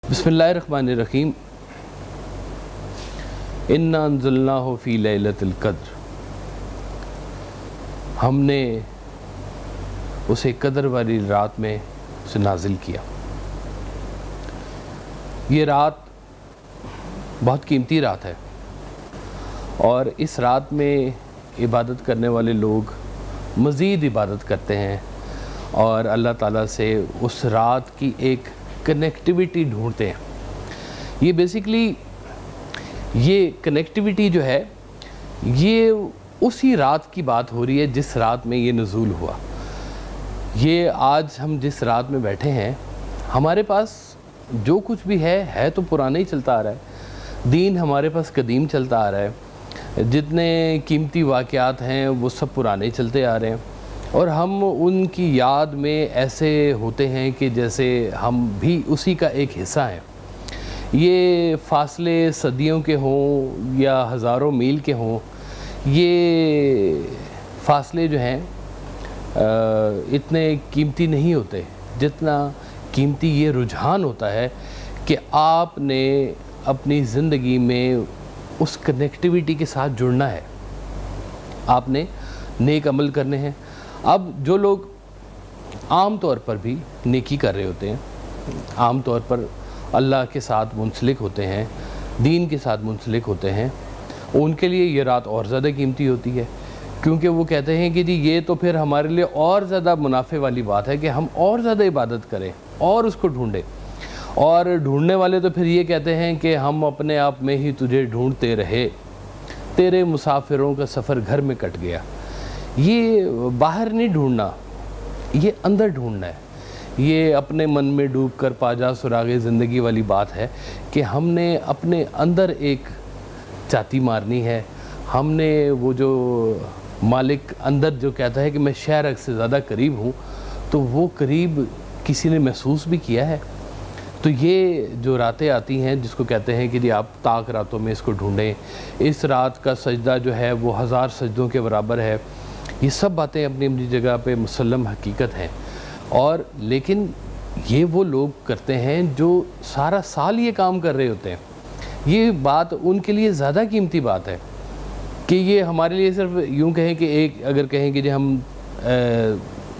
बिस्मिल्लाहिर्रहमानिर्रहीम। इन्ना अंज़लनाहु फ़ी लैलतिल क़द्र। हमने उसे कदर वाली रात में उसे नाजिल किया। ये रात बहुत कीमती रात है और इस रात में इबादत करने वाले लोग मज़ीद इबादत करते हैं और अल्लाह ताला से उस रात की एक कनेक्टिविटी ढूंढते हैं। ये बेसिकली ये कनेक्टिविटी जो है ये उसी रात की बात हो रही है जिस रात में ये नुज़ूल हुआ। ये आज हम जिस रात में बैठे हैं, हमारे पास जो कुछ भी है तो पुराना ही चलता आ रहा है। दीन हमारे पास कदीम चलता आ रहा है। जितने कीमती वाक़यात हैं वो सब पुराने चलते आ रहे हैं और हम उनकी याद में ऐसे होते हैं कि जैसे हम भी उसी का एक हिस्सा हैं। ये फासले सदियों के हों या हज़ारों मील के हों, ये फासले जो हैं इतने कीमती नहीं होते जितना कीमती ये रुझान होता है कि आपने अपनी ज़िंदगी में उस कनेक्टिविटी के साथ जुड़ना है। आपने नेक अमल करने हैं। अब जो लोग आम तौर पर भी नेकी कर रहे होते हैं, आम तौर पर अल्लाह के साथ मुंसलिक होते हैं, दीन के साथ मुंसलिक होते हैं, उनके लिए ये रात और ज़्यादा कीमती होती है, क्योंकि वो कहते हैं कि जी ये तो फिर हमारे लिए और ज़्यादा मुनाफे वाली बात है कि हम और ज़्यादा इबादत करें और उसको ढूँढें। और ढूंढने वाले तो फिर ये कहते हैं कि हम अपने आप में ही तुझे ढूंढते रहे, तेरे मुसाफिरों का सफ़र घर में कट गया। ये बाहर नहीं ढूंढना, ये अंदर ढूंढना है। ये अपने मन में डूबकर पाजा सुरागे ज़िंदगी वाली बात है कि हमने अपने अंदर एक चाती मारनी है। हमने वो जो मालिक अंदर जो कहता है कि मैं शहर से ज़्यादा करीब हूँ, तो वो करीब किसी ने महसूस भी किया है। तो ये जो रातें आती हैं जिसको कहते हैं कि जी आप ताक रातों में इसको ढूंढें, इस रात का सजदा जो है वो 1000 सजदों के बराबर है। ये सब बातें अपनी अपनी जगह पे मुसल्लम हकीकत हैं। और लेकिन ये वो लोग करते हैं जो सारा साल ये काम कर रहे होते हैं। ये बात उनके लिए ज़्यादा कीमती बात है कि ये हमारे लिए सिर्फ यूँ कहें कि एक अगर कहें कि जी हम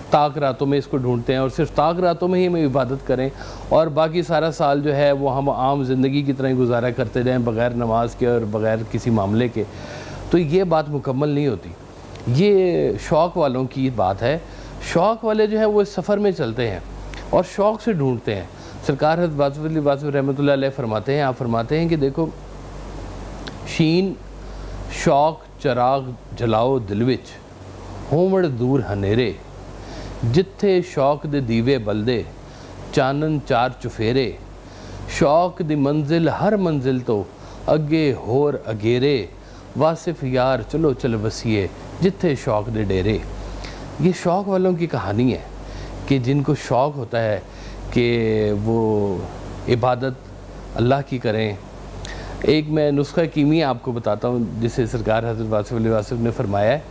ताक रातों में इसको ढूंढते हैं और सिर्फ ताक रातों में ही हम इबादत करें और बाकी सारा साल जो है वो हम आम ज़िंदगी की तरह गुजारा करते रहें बग़ैर नमाज के और बग़ैर किसी मामले के, तो ये बात मुकम्मल नहीं होती। ये शौक़ वालों की बात है। शौक़ वाले जो है वो इस सफ़र में चलते हैं और शौक़ से ढूंढते हैं। सरकार हज़रत वासिफ़ रहमतुल्लाह अलैह फरमाते हैं, आप फरमाते हैं कि देखो शीन शौक़ चराग जलाओ दिल विच होवण दूर हनेरे, जिथे शौक दे दीवे बलदे चानन चार चुफेरे, शौक दी मंजिल हर मंजिल तो अगे होर अगेरे, वासिफ यार चलो चल वसीए जिथे शौक दे डेरे। ये शौक़ वालों की कहानी है कि जिनको शौक़ होता है कि वो इबादत अल्लाह की करें। एक मैं नुस्खा कीमिया आपको बताता हूँ जिसे सरकार हज़रत वासिफ़ ने फरमाया है।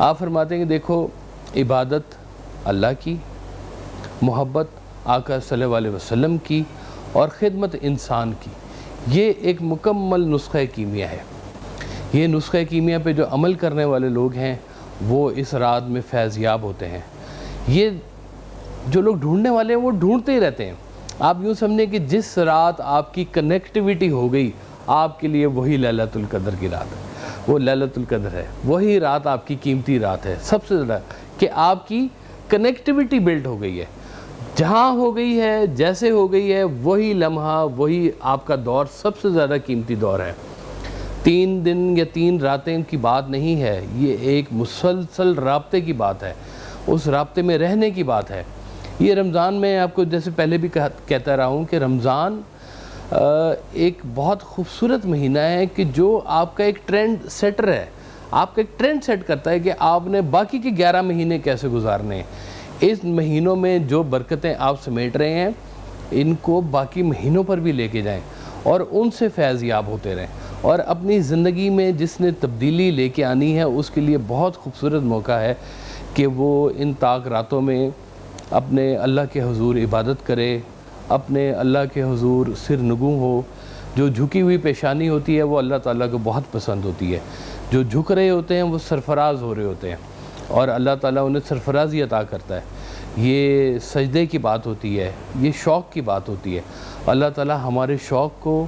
आप फरमाते हैं कि देखो इबादत अल्लाह की, मोहब्बत आका सल्लल्लाहु अलैहि वसल्लम की और ख़िदमत इंसान की, ये एक मुकम्मल नुस्ख़ा कीमिया है। ये नुस्ख़ा कीमिया पे जो अमल करने वाले लोग हैं वो इस रात में फैज़याब होते हैं। ये जो लोग ढूंढने वाले हैं वो ढूंढते ही रहते हैं। आप यूँ समझें कि जिस रात आपकी कनेक्टिविटी हो गई, आपके लिए वही लैलतुल क़द्र की रात है, वो लैलतुल क़द्र है। वही रात आपकी कीमती रात है सबसे ज़्यादा, कि आपकी कनेक्टिविटी बिल्ड हो गई है। जहाँ हो गई है, जैसे हो गई है, वही लम्हा, वही आपका दौर सबसे ज़्यादा कीमती दौर है। 3 दिन या 3 रातें की बात नहीं है, ये एक मुसलसल राब्ते की बात है, उस राब्ते में रहने की बात है। ये रमज़ान में आपको जैसे पहले भी कहता रहा हूँ कि रमज़ान एक बहुत खूबसूरत महीना है कि जो आपका एक ट्रेंड सेटर है, आपका एक ट्रेंड सेट करता है कि आपने बाकी के 11 महीने कैसे गुजारने हैं। इस महीनों में जो बरकतें आप समेट रहे हैं, इनको बाकी महीनों पर भी लेके जाएं और उनसे फैज़याब होते रहें। और अपनी ज़िंदगी में जिसने तब्दीली लेके आनी है उसके लिए बहुत खूबसूरत मौका है कि वो इन ताक रातों में अपने अल्लाह के हुजूर इबादत करे, اپنے اللہ کے حضور سر نگوں ہو. جو جھکی ہوئی پیشانی ہوتی ہے وہ اللہ تعالیٰ کو بہت پسند ہوتی ہے. جو جھک رہے ہوتے ہیں وہ سرفراز ہو رہے ہوتے ہیں اور اللہ تعالیٰ انہیں سرفرازی عطا کرتا ہے. یہ سجدے کی بات ہوتی ہے, یہ شوق کی بات ہوتی ہے. اللہ تعالیٰ ہمارے شوق کو,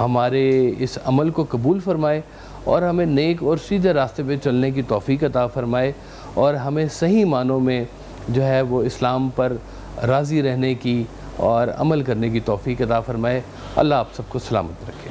ہمارے اس عمل کو قبول فرمائے اور ہمیں نیک اور سیدھے راستے پہ چلنے کی توفیق عطا فرمائے اور ہمیں صحیح معنوں میں جو ہے وہ اسلام پر راضی رہنے کی اور عمل کرنے کی توفیق عطا فرمائے. اللہ آپ سب کو سلامت رکھے.